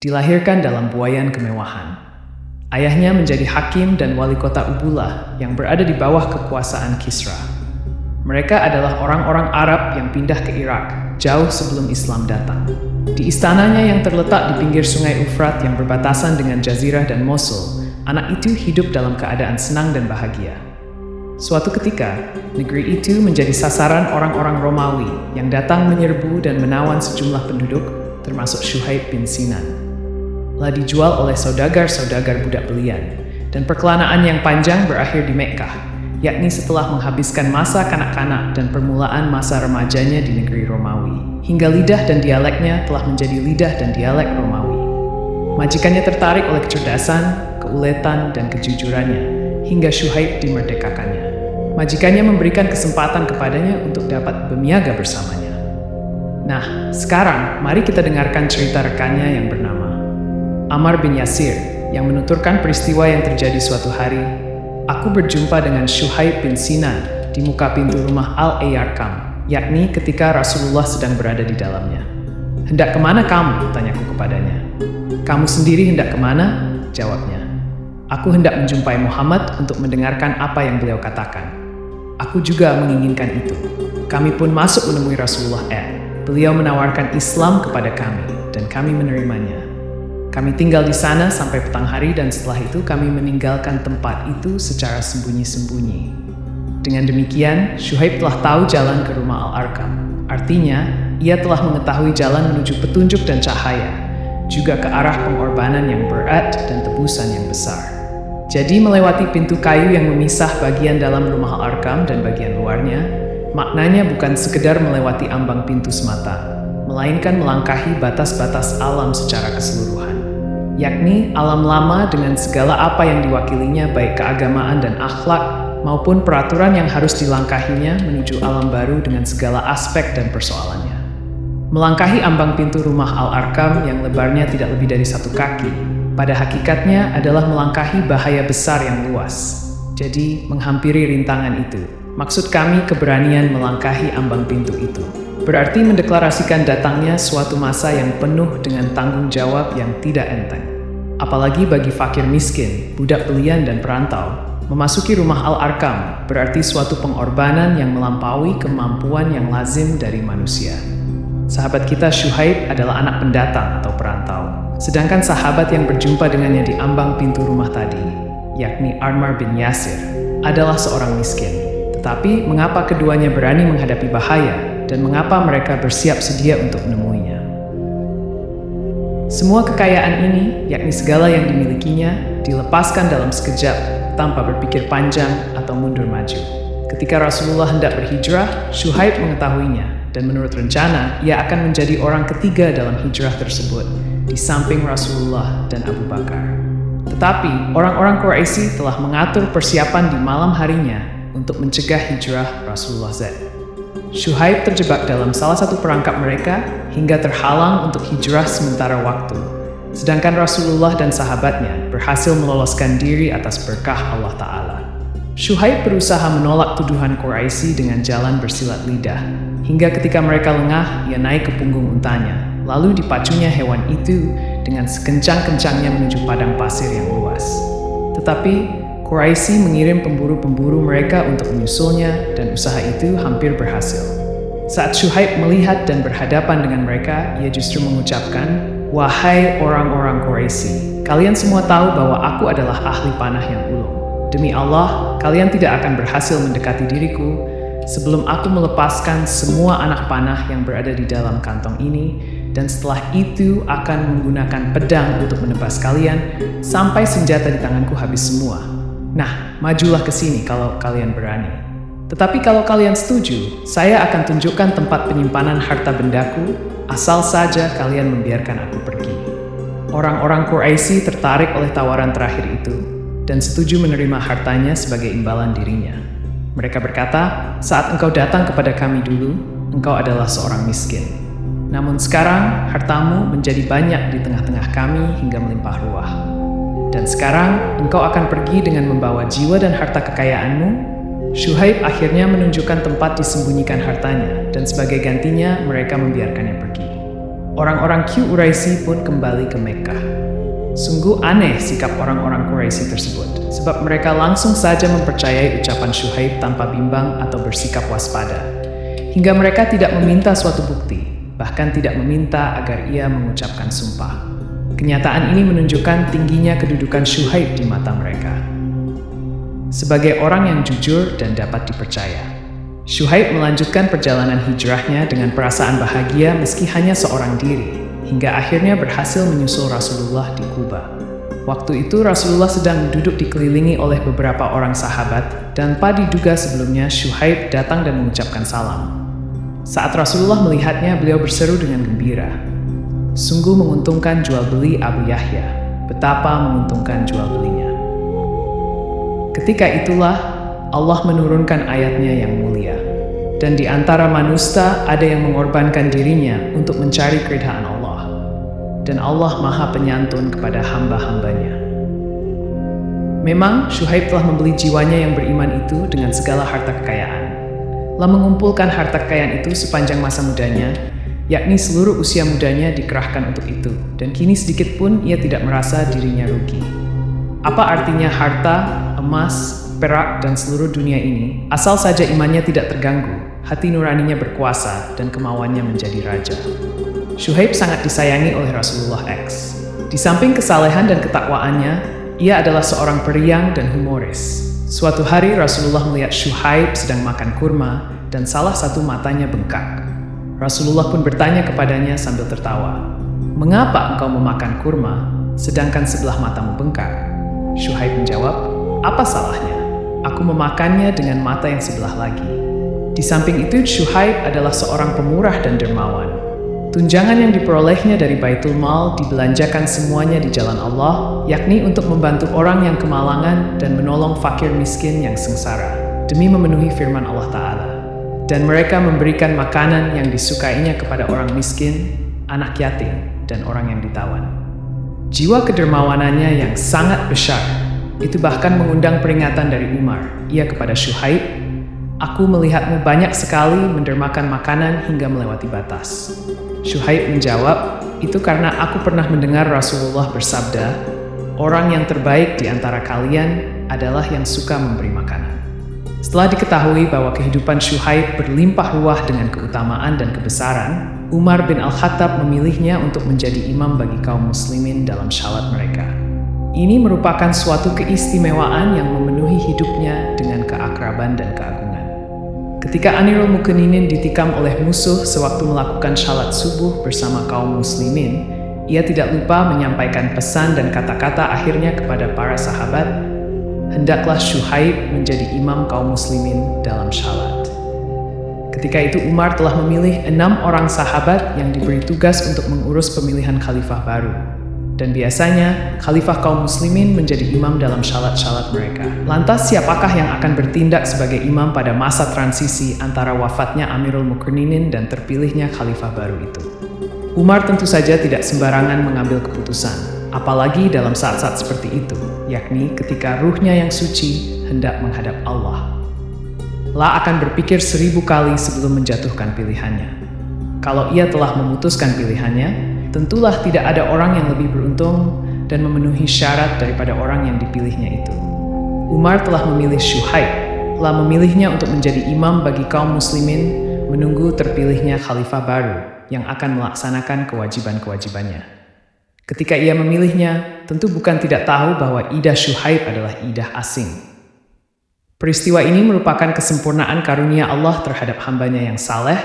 dilahirkan dalam buayan kemewahan. Ayahnya menjadi hakim dan wali kota Ubullah yang berada di bawah kekuasaan Kisra. Mereka adalah orang-orang Arab yang pindah ke Irak jauh sebelum Islam datang. Di istananya yang terletak di pinggir sungai Ufrat yang berbatasan dengan Jazirah dan Mosul, anak itu hidup dalam keadaan senang dan bahagia. Suatu ketika, negeri itu menjadi sasaran orang-orang Romawi yang datang menyerbu dan menawan sejumlah penduduk, termasuk Syuhaib bin Sinan. Telah dijual oleh saudagar-saudagar budak belian, dan perkelanaan yang panjang berakhir di Mekkah, yakni setelah menghabiskan masa kanak-kanak dan permulaan masa remajanya di negeri Romawi, hingga lidah dan dialeknya telah menjadi lidah dan dialek Romawi. Majikannya tertarik oleh kecerdasan, keuletan, dan kejujurannya, hingga Syuhaib dimerdekakannya. Majikannya memberikan kesempatan kepadanya untuk dapat berniaga bersamanya. Nah, sekarang mari kita dengarkan cerita rekannya yang bernama Ammar bin Yasir, yang menuturkan peristiwa yang terjadi suatu hari. Aku berjumpa dengan Syuhaib bin Sinan di muka pintu rumah Al-Arqam, yakni ketika Rasulullah sedang berada di dalamnya. "Hendak kemana kamu?" tanyaku kepadanya. "Kamu sendiri hendak kemana?" jawabnya. "Aku hendak menjumpai Muhammad untuk mendengarkan apa yang beliau katakan." "Aku juga menginginkan itu. Kami pun masuk menemui Rasulullah. Beliau menawarkan Islam kepada kami, dan kami menerimanya. Kami tinggal di sana sampai petang hari dan setelah itu kami meninggalkan tempat itu secara sembunyi-sembunyi." Dengan demikian, Syuhaib telah tahu jalan ke rumah Al-Arqam. Artinya, ia telah mengetahui jalan menuju petunjuk dan cahaya, juga ke arah pengorbanan yang berat dan tebusan yang besar. Jadi melewati pintu kayu yang memisah bagian dalam rumah Al-Arqam dan bagian luarnya, maknanya bukan sekedar melewati ambang pintu semata, melainkan melangkahi batas-batas alam secara keseluruhan, yakni alam lama dengan segala apa yang diwakilinya baik keagamaan dan akhlak, maupun peraturan yang harus dilangkahinya menuju alam baru dengan segala aspek dan persoalannya. Melangkahi ambang pintu rumah Al-Arqam yang lebarnya tidak lebih dari 1 kaki, pada hakikatnya adalah melangkahi bahaya besar yang luas. Jadi, menghampiri rintangan itu. Maksud kami keberanian melangkahi ambang pintu itu. Berarti mendeklarasikan datangnya suatu masa yang penuh dengan tanggung jawab yang tidak enteng. Apalagi bagi fakir miskin, budak belian dan perantau, memasuki rumah Al-Arqam berarti suatu pengorbanan yang melampaui kemampuan yang lazim dari manusia. Sahabat kita Syuhaib adalah anak pendatang atau perantau. Sedangkan sahabat yang berjumpa dengannya di ambang pintu rumah tadi, yakni Ammar bin Yasir, adalah seorang miskin. Tetapi mengapa keduanya berani menghadapi bahaya dan mengapa mereka bersiap sedia untuk menemuinya? Semua kekayaan ini, yakni segala yang dimilikinya, dilepaskan dalam sekejap tanpa berpikir panjang atau mundur maju. Ketika Rasulullah hendak berhijrah, Syuhaib mengetahuinya dan menurut rencana ia akan menjadi orang ketiga dalam hijrah tersebut, di samping Rasulullah dan Abu Bakar. Tetapi orang-orang Quraisy telah mengatur persiapan di malam harinya untuk mencegah hijrah Rasulullah Z. Syuhaib terjebak dalam salah satu perangkap mereka hingga terhalang untuk hijrah sementara waktu. Sedangkan Rasulullah dan sahabatnya berhasil meloloskan diri atas berkah Allah Ta'ala. Syuhaib berusaha menolak tuduhan Quraisy dengan jalan bersilat lidah, hingga ketika mereka lengah, ia naik ke punggung untanya. Lalu dipacunya hewan itu dengan sekencang-kencangnya menuju padang pasir yang luas. Tetapi Quraisy mengirim pemburu-pemburu mereka untuk menyusulnya dan usaha itu hampir berhasil. Saat Syuhaib melihat dan berhadapan dengan mereka, ia justru mengucapkan, "Wahai orang-orang Quraisy, kalian semua tahu bahwa aku adalah ahli panah yang ulung. Demi Allah, kalian tidak akan berhasil mendekati diriku sebelum aku melepaskan semua anak panah yang berada di dalam kantong ini, dan setelah itu akan menggunakan pedang untuk menebas kalian sampai senjata di tanganku habis semua. Nah, majulah ke sini kalau kalian berani. Tetapi kalau kalian setuju, saya akan tunjukkan tempat penyimpanan harta bendaku, asal saja kalian membiarkan aku pergi." Orang-orang Quraisy tertarik oleh tawaran terakhir itu dan setuju menerima hartanya sebagai imbalan dirinya. Mereka berkata, "Saat engkau datang kepada kami dulu, engkau adalah seorang miskin. Namun sekarang hartamu menjadi banyak di tengah-tengah kami hingga melimpah ruah. Dan sekarang engkau akan pergi dengan membawa jiwa dan harta kekayaanmu." Syuhaib akhirnya menunjukkan tempat disembunyikan hartanya, dan sebagai gantinya mereka membiarkannya pergi. Orang-orang Quraisy pun kembali ke Mekkah. Sungguh aneh sikap orang-orang Quraisy tersebut, sebab mereka langsung saja mempercayai ucapan Syuaib tanpa bimbang atau bersikap waspada, hingga mereka tidak meminta suatu bukti, bahkan tidak meminta agar ia mengucapkan sumpah. Kenyataan ini menunjukkan tingginya kedudukan Syuaib di mata mereka. Sebagai orang yang jujur dan dapat dipercaya, Syuaib melanjutkan perjalanan hijrahnya dengan perasaan bahagia meski hanya seorang diri, hingga akhirnya berhasil menyusul Rasulullah di Quba. Waktu itu Rasulullah sedang duduk dikelilingi oleh beberapa orang sahabat, dan tanpa diduga sebelumnya Syuaib datang dan mengucapkan salam. Saat Rasulullah melihatnya, beliau berseru dengan gembira, "Sungguh menguntungkan jual beli Abu Yahya, betapa menguntungkan jual belinya." Ketika itulah Allah menurunkan ayatnya yang mulia. Dan di antara manusia ada yang mengorbankan dirinya untuk mencari keridhaan Allah. Dan Allah Maha Penyantun kepada hamba-hambanya. Memang Syuaib telah membeli jiwanya yang beriman itu dengan segala harta kekayaan. Telah mengumpulkan harta kekayaan itu sepanjang masa mudanya, yakni seluruh usia mudanya dikerahkan untuk itu, dan kini sedikit pun ia tidak merasa dirinya rugi. Apa artinya harta, emas, perak, dan seluruh dunia ini, asal saja imannya tidak terganggu, hati nuraninya berkuasa, dan kemauannya menjadi raja. Syuaib sangat disayangi oleh Rasulullah X. Di samping kesalehan dan ketakwaannya, ia adalah seorang periang dan humoris. Suatu hari Rasulullah melihat Syuaib sedang makan kurma, dan salah satu matanya bengkak. Rasulullah pun bertanya kepadanya sambil tertawa, "Mengapa engkau memakan kurma, sedangkan sebelah matamu bengkak?" Syuaib menjawab, "Apa salahnya? Aku memakannya dengan mata yang sebelah lagi." Di samping itu, Syuaib adalah seorang pemurah dan dermawan. Tunjangan yang diperolehnya dari Baitul Mal dibelanjakan semuanya di jalan Allah, yakni untuk membantu orang yang kemalangan dan menolong fakir miskin yang sengsara, demi memenuhi firman Allah Ta'ala. Dan mereka memberikan makanan yang disukainya kepada orang miskin, anak yatim, dan orang yang ditawan. Jiwa kedermawanannya yang sangat besar itu bahkan mengundang peringatan dari Umar. Ia kepada Syuaib, "Aku melihatmu banyak sekali mendermakan makanan hingga melewati batas." Syuaib menjawab, "Itu karena aku pernah mendengar Rasulullah bersabda, orang yang terbaik di antara kalian adalah yang suka memberi makanan." Setelah diketahui bahwa kehidupan Syuaib berlimpah ruah dengan keutamaan dan kebesaran, Umar bin Al-Khattab memilihnya untuk menjadi imam bagi kaum muslimin dalam syalat mereka. Ini merupakan suatu keistimewaan yang memenuhi hidupnya dengan keakraban dan keagungan. Ketika Amirul Mukminin ditikam oleh musuh sewaktu melakukan syalat subuh bersama kaum muslimin, ia tidak lupa menyampaikan pesan dan kata-kata akhirnya kepada para sahabat, "Hendaklah Syuaib menjadi imam kaum muslimin dalam syalat." Ketika itu Umar telah memilih 6 orang sahabat yang diberi tugas untuk mengurus pemilihan khalifah baru. Dan biasanya, khalifah kaum muslimin menjadi imam dalam syalat-syalat mereka. Lantas siapakah yang akan bertindak sebagai imam pada masa transisi antara wafatnya Amirul Mukminin dan terpilihnya khalifah baru itu? Umar tentu saja tidak sembarangan mengambil keputusan, apalagi dalam saat-saat seperti itu, yakni ketika ruhnya yang suci hendak menghadap Allah. La akan berpikir 1000 kali sebelum menjatuhkan pilihannya. Kalau ia telah memutuskan pilihannya, tentulah tidak ada orang yang lebih beruntung dan memenuhi syarat daripada orang yang dipilihnya itu. Umar telah memilih Syuaib, telah memilihnya untuk menjadi imam bagi kaum muslimin, menunggu terpilihnya khalifah baru yang akan melaksanakan kewajiban-kewajibannya. Ketika ia memilihnya, tentu bukan tidak tahu bahwa idah Syuaib adalah idah asing. Peristiwa ini merupakan kesempurnaan karunia Allah terhadap hambanya yang saleh,